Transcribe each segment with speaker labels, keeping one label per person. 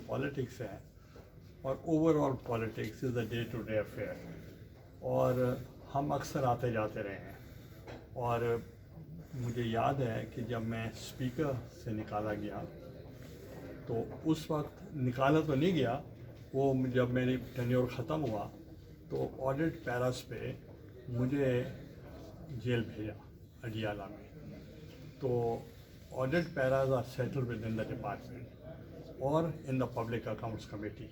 Speaker 1: Politics है और overall politics is a day to day affair, और हम अक्सर आते जाते रहे हैं। और मुझे याद है कि जब मैं स्पीकर से निकाला गया तो उस वक्त निकाला तो नहीं गया, वो जब मेरी टेन्योर ख़त्म हुआ तो ऑडिट पैरास पे मुझे जेल भेजा अडियाला में। तो audit paras are settle within the department और in the public accounts committee,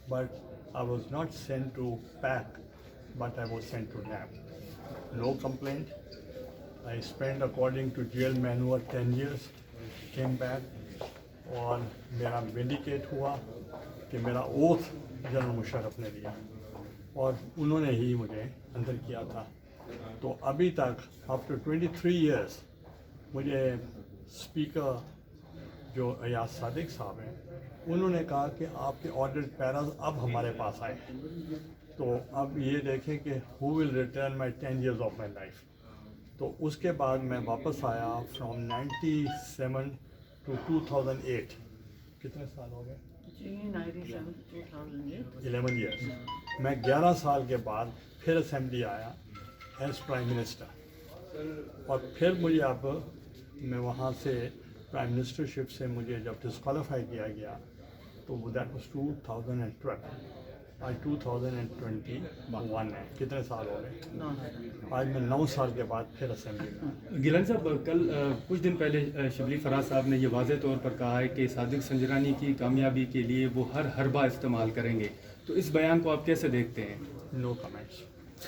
Speaker 1: but I was not sent to PAC, but I was sent to lab. No complaint, I spend according to jail manual 10 years, came back और मेरा vindicate हुआ कि मेरा oath general Musharraf ने दिया और उन्होंने ही मुझे अंदर किया था। तो अभी तक आफ्टर 23 years मुझे स्पीकर जो अयाज सादिक साहब हैं उन्होंने कहा कि आपके ऑडिट पैराज अब हमारे पास आए, तो अब ये देखें कि who will return my 10 years of my life. तो उसके बाद मैं वापस आया फ्रॉम 97 to 2008। कितने साल हो गए? 11 years। मैं 11 साल के बाद फिर असेंबली आया एज प्राइम मिनिस्टर, और फिर मुझे अब मैं वहाँ से प्राइम मिनिस्टरशिप से मुझे जब डिस्क्वालीफाई किया गया तो दैट वाज 2012। आज 2021 है, कितने साल हो गए? आज मैं 9 साल के बाद फिर असेंबली में।
Speaker 2: गिलानी साहब, कल कुछ दिन पहले शिबली फराज साहब ने ये वाज़ेह तौर पर कहा है कि सादिक संजरानी की कामयाबी के लिए वो हर हरबा इस्तेमाल करेंगे, तो इस बयान को आप कैसे देखते हैं?
Speaker 1: No comments.